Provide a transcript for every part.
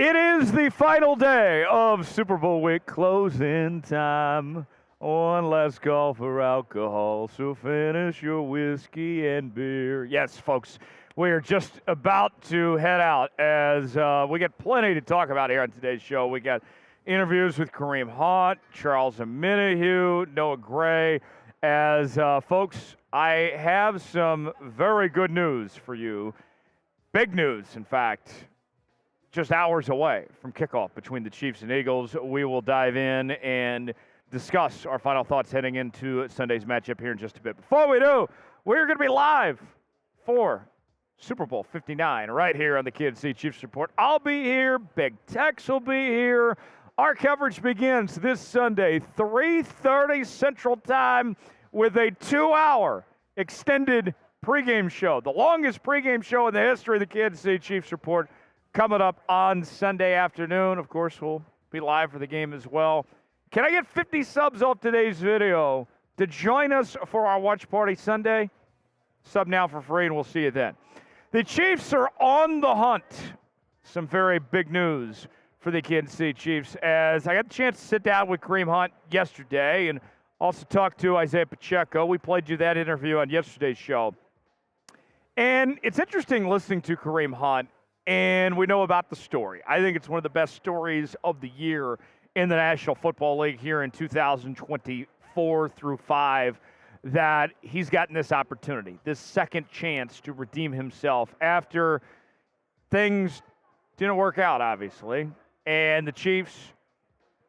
It is the final day of Super Bowl week, closing time. One last call for alcohol, so finish your whiskey and beer. Yes, folks, we are just about to head out as we got plenty to talk about here on today's show. We got interviews with Kareem Hunt, Charles Omenihu, Noah Gray. As folks, I have some very good news for you. Big news, in fact. Just hours away from kickoff between the Chiefs and Eagles. We will dive in and discuss our final thoughts heading into Sunday's matchup here in just a bit. Before we do, we're going to be live for Super Bowl 59 right here on the KNC Chiefs Report. I'll be here. Big Tex will be here. Our coverage begins this Sunday, 3:30 Central Time, with a 2-hour extended pregame show, the longest pregame show in the history of the KNC Chiefs Report, coming up on Sunday afternoon. Of course, we'll be live for the game as well. Can I get 50 subs off today's video to join us for our watch party Sunday? Sub now for free, and we'll see you then. The Chiefs are on the hunt. Some very big news for the KNC Chiefs, as I got the chance to sit down with Kareem Hunt yesterday and also talk to Isaiah Pacheco. We played you that interview on yesterday's show. And it's interesting listening to Kareem Hunt. And we know about the story. I think it's one of the best stories of the year in the National Football League here in 2024 through 5, that he's gotten this opportunity, this second chance to redeem himself after things didn't work out, obviously, and the Chiefs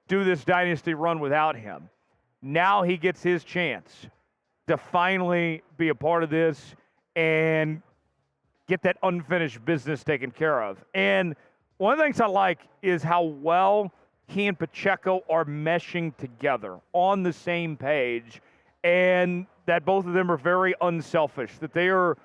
do this dynasty run without him. Now he gets his chance to finally be a part of this and get that unfinished business taken care of. And one of the things I like is how well he and Pacheco are meshing together on the same page, and that both of them are very unselfish, that they are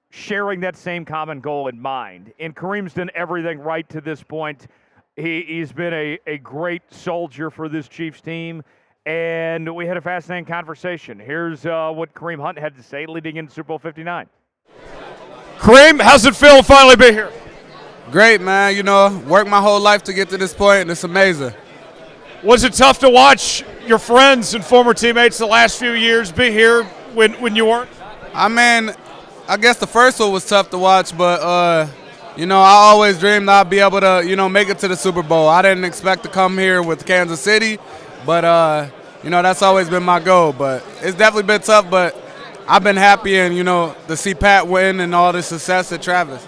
sharing that same common goal in mind. And Kareem's done everything right to this point. He's been a great soldier for this Chiefs team, and we had a fascinating conversation. Here's what Kareem Hunt had to say leading into Super Bowl 59. Kareem, how's it feel to finally be here? Great, man. You know, worked my whole life to get to this point, and it's amazing. Was it tough to watch your friends and former teammates the last few years be here when you weren't? I mean, I guess the first one was tough to watch, but, you know, I always dreamed I'd be able to, you know, make it to the Super Bowl. I didn't expect to come here with Kansas City, but, you know, that's always been my goal. But it's definitely been tough, but I've been happy and, you know, to see Pat win and all the success at Travis.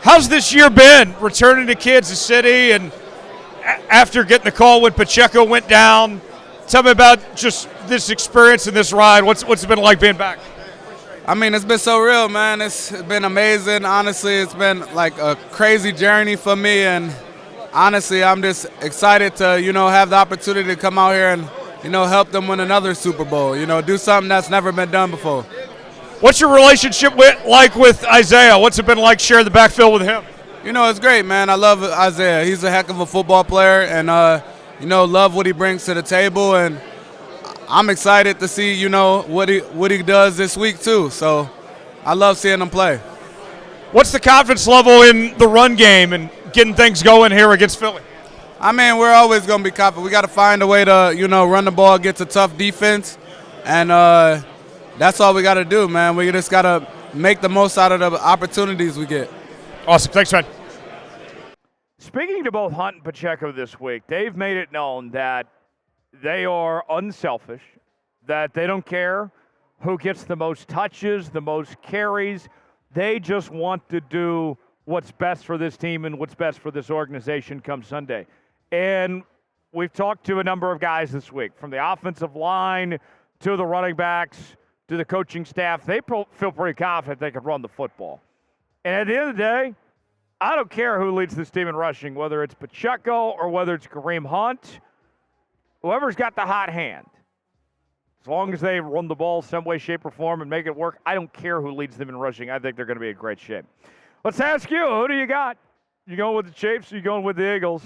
How's this year been, returning to Kansas City and after getting the call when Pacheco went down? Tell me about just this experience and this ride. What's it been like being back? I mean, it's been so real, man. It's been amazing. Honestly, it's been like a crazy journey for me, and honestly, I'm just excited to, you know, have the opportunity to come out here and, you know, help them win another Super Bowl, you know, do something that's never been done before. What's your relationship like with Isaiah? What's it been like sharing the backfield with him? You know, it's great, man. I love Isaiah. He's a heck of a football player, and, you know, love what he brings to the table, and I'm excited to see, you know, what he does this week too. So I love seeing him play. What's the confidence level in the run game and getting things going here against Philly? I mean, we're always going to be confident. We got to find a way to, you know, run the ball against a tough defense, and that's all we got to do, man. We just got to make the most out of the opportunities we get. Awesome. Thanks, man. Speaking to both Hunt and Pacheco this week, they've made it known that they are unselfish, that they don't care who gets the most touches, the most carries. They just want to do what's best for this team and what's best for this organization come Sunday. And we've talked to a number of guys this week, from the offensive line to the running backs to the coaching staff. They feel pretty confident they can run the football. And at the end of the day, I don't care who leads this team in rushing, whether it's Pacheco or whether it's Kareem Hunt. Whoever's got the hot hand, as long as they run the ball some way, shape, or form and make it work, I don't care who leads them in rushing. I think they're going to be in great shape. Let's ask you, who do you got? You going with the Chiefs or you going with the Eagles?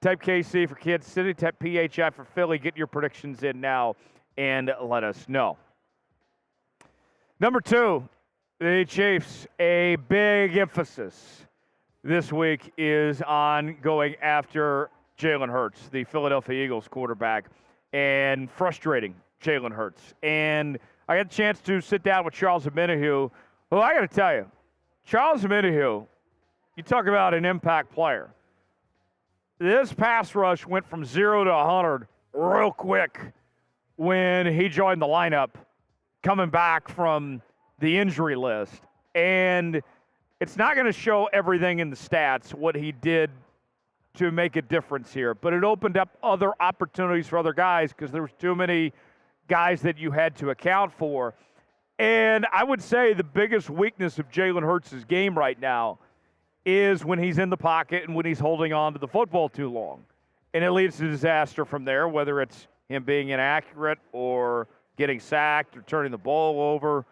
Type KC for Kansas City, type PHI for Philly. Get your predictions in now and let us know. Number 2, the Chiefs, a big emphasis this week is on going after Jalen Hurts, the Philadelphia Eagles quarterback, and frustrating Jalen Hurts. And I had a chance to sit down with Charles Omenihu, who I got to tell you, Charles Omenihu, you talk about an impact player. This pass rush went from 0 to 100 real quick when he joined the lineup, coming back from the injury list. And it's not going to show everything in the stats, what he did to make a difference here. But it opened up other opportunities for other guys because there was too many guys that you had to account for. And I would say the biggest weakness of Jalen Hurts' game right now is when he's in the pocket and when he's holding on to the football too long. And it leads to disaster from there, whether it's him being inaccurate or getting sacked or turning the ball over.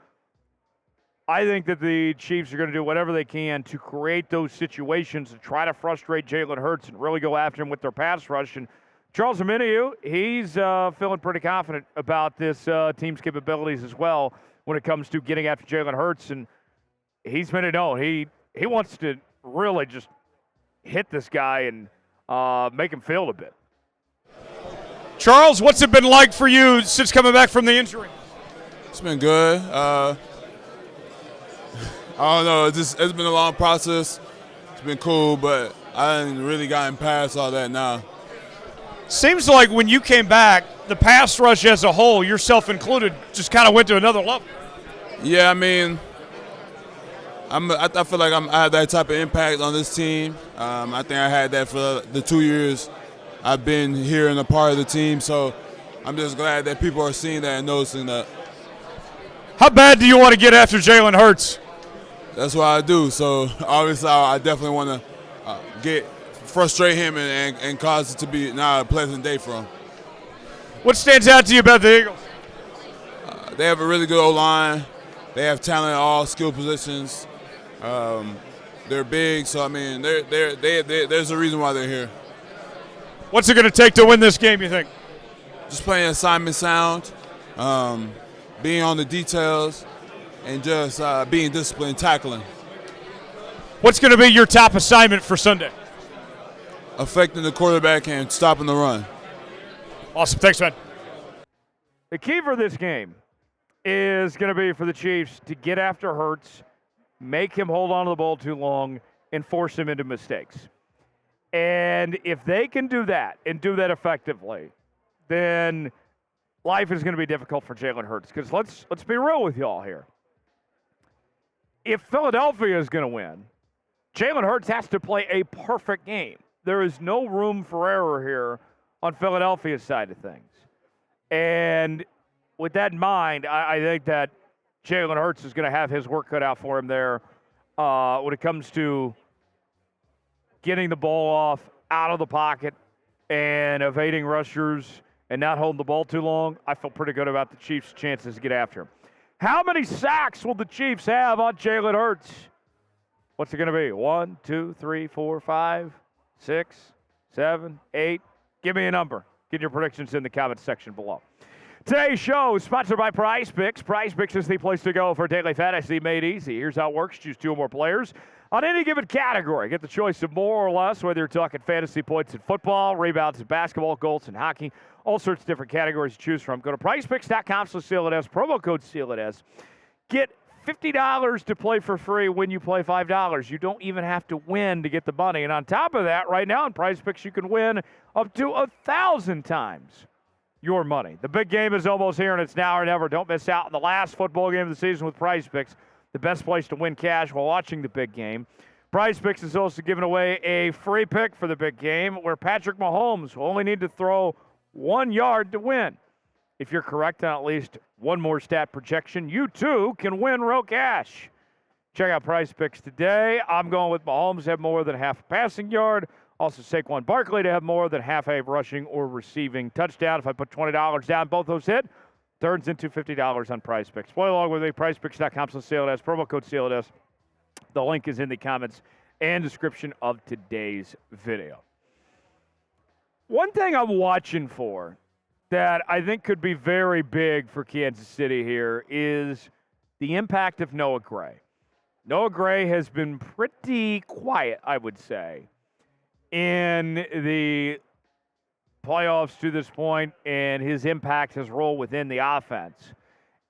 I think that the Chiefs are going to do whatever they can to create those situations and try to frustrate Jalen Hurts and really go after him with their pass rush. And Charles Omenihu, he's feeling pretty confident about this team's capabilities as well when it comes to getting after Jalen Hurts. And he's been known. He wants to really just hit this guy and make him feel a bit. Charles, what's it been like for you since coming back from the injury? It's been good. I don't know. It's been a long process. It's been cool, but I haven't really gotten past all that now. Seems like when you came back, the pass rush as a whole, yourself included, just kind of went to another level. Yeah, I mean, I feel like I have that type of impact on this team. I think I had that for the 2 years I've been here and a part of the team, so I'm just glad that people are seeing that and noticing that. How bad do you want to get after Jalen Hurts? That's what I do. So obviously, I definitely want to frustrate him and cause it to be not a pleasant day for him. What stands out to you about the Eagles? They have a really good O-line. They have talent at all skill positions. They're big, so I mean, there's a reason why they're here. What's it going to take to win this game, you think? Just playing assignment sound, being on the details, and just being disciplined, tackling. What's going to be your top assignment for Sunday? Affecting the quarterback and stopping the run. Awesome. Thanks, man. The key for this game is going to be for the Chiefs to get after Hurts, make him hold on to the ball too long, and force him into mistakes. And if they can do that and do that effectively, then life is going to be difficult for Jalen Hurts. Because let's be real with y'all here. If Philadelphia is going to win, Jalen Hurts has to play a perfect game. There is no room for error here on Philadelphia's side of things. And with that in mind, I think that Jalen Hurts is going to have his work cut out for him there when it comes to getting the ball off out of the pocket and evading rushers and not holding the ball too long. I feel pretty good about the Chiefs' chances to get after him. How many sacks will the Chiefs have on Jalen Hurts? What's it going to be? 1, 2, 3, 4, 5, 6, 7, 8? Give me a number. Get your predictions in the comments section below. Today's show is sponsored by Prize Picks. Prize Picks is the place to go for daily fantasy made easy. Here's how it works. Choose 2 or more players on any given category. Get the choice of more or less, whether you're talking fantasy points in football, rebounds in basketball, goals in hockey, all sorts of different categories to choose from. Go to prizepicks.com/CLNS, promo code CLNS. Get $50 to play for free when you play $5. You don't even have to win to get the money. And on top of that, right now in Prize Picks, you can win up to 1,000 times your money. The big game is almost here, and it's now or never. Don't miss out on the last football game of the season with Prize Picks, the best place to win cash while watching the big game. Prize Picks is also giving away a free pick for the big game where Patrick Mahomes will only need to throw 1 yard to win. If you're correct on at least one more stat projection, you too can win real cash. Check out Prize Picks today. I'm going with Mahomes to have more than half a passing yard. Also, Saquon Barkley to have more than half a rushing or receiving touchdown. If I put $20 down, both those hit, turns into $50 on Prize Picks. Play along with me, prizepicks.com/CLNS, promo code CLNS. The link is in the comments and description of today's video. One thing I'm watching for that I think could be very big for Kansas City here is the impact of Noah Gray. Noah Gray has been pretty quiet, I would say, in the playoffs to this point, and his impact, his role within the offense.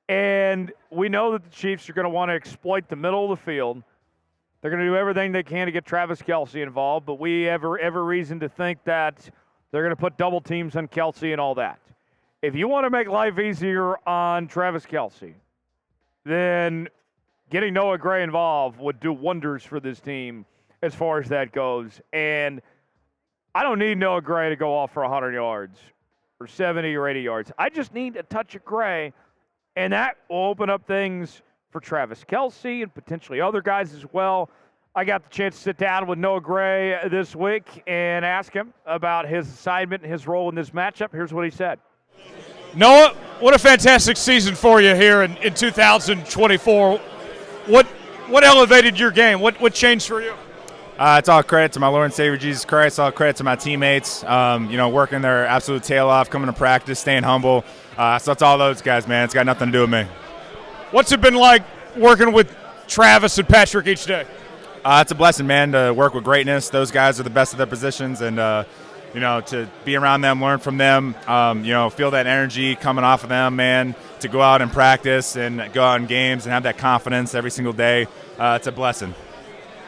And we know that the Chiefs are going to want to exploit the middle of the field. They're going to do everything they can to get Travis Kelce involved, but we have every reason to think that they're going to put double teams on Kelce and all that. If you want to make life easier on Travis Kelce, then getting Noah Gray involved would do wonders for this team as far as that goes. And I don't need Noah Gray to go off for 100 yards or 70 or 80 yards. I just need a touch of Gray, and that will open up things for Travis Kelce and potentially other guys as well. I got the chance to sit down with Noah Gray this week and ask him about his assignment and his role in this matchup. Here's what he said. Noah, what a fantastic season for you here in 2024. What elevated your game? What changed for you? It's all credit to my Lord and Savior Jesus Christ. All credit to my teammates, working their absolute tail off, coming to practice, staying humble. So it's all those guys, man. It's got nothing to do with me. What's it been like working with Travis and Patrick each day? It's a blessing, man, to work with greatness. Those guys are the best of their positions, and to be around them, learn from them, feel that energy coming off of them, man, to go out and practice and go out in games and have that confidence every single day. It's a blessing.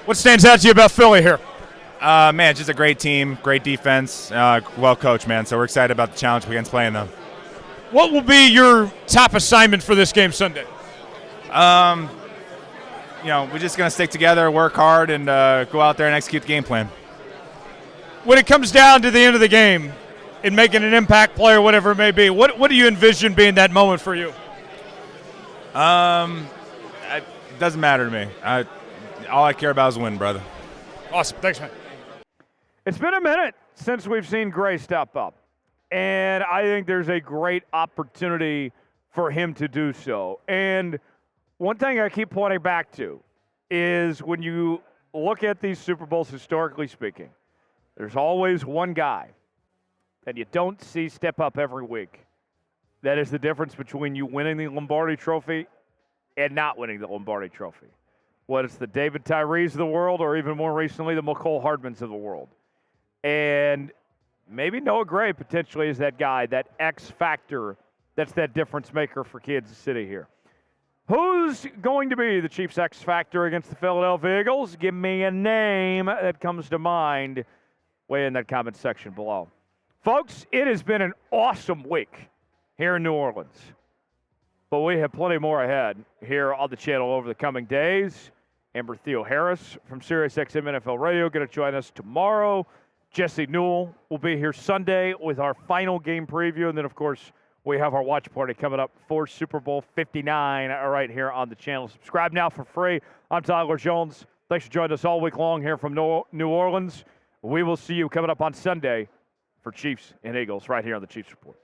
What stands out to you about Philly here? Man, just a great team, great defense, well coached, man. So we're excited about the challenge against playing them. What will be your top assignment for this game Sunday? We're just going to stick together, work hard, and go out there and execute the game plan. When it comes down to the end of the game and making an impact play or whatever it may be, what do you envision being that moment for you? It doesn't matter to me. All I care about is winning, brother. Awesome. Thanks, man. It's been a minute since we've seen Gray step up, and I think there's a great opportunity for him to do so. And one thing I keep pointing back to is when you look at these Super Bowls, historically speaking, there's always one guy that you don't see step up every week. That is the difference between you winning the Lombardi Trophy and not winning the Lombardi Trophy. Whether it's the David Tyrees of the world or even more recently the McCole Hardmans of the world. And maybe Noah Gray potentially is that guy, that X factor that's that difference maker for Kansas City here. Who's going to be the Chiefs' X factor against the Philadelphia Eagles? Give me a name that comes to mind. Weigh in that comment section below. Folks, it has been an awesome week here in New Orleans. But we have plenty more ahead here on the channel over the coming days. Amber Theo Harris from SiriusXM NFL Radio going to join us tomorrow. Jesse Newell will be here Sunday with our final game preview. And then, of course, we have our watch party coming up for Super Bowl 59 right here on the channel. Subscribe now for free. I'm Tyler Jones. Thanks for joining us all week long here from New Orleans. We will see you coming up on Sunday for Chiefs and Eagles right here on the Chiefs Report.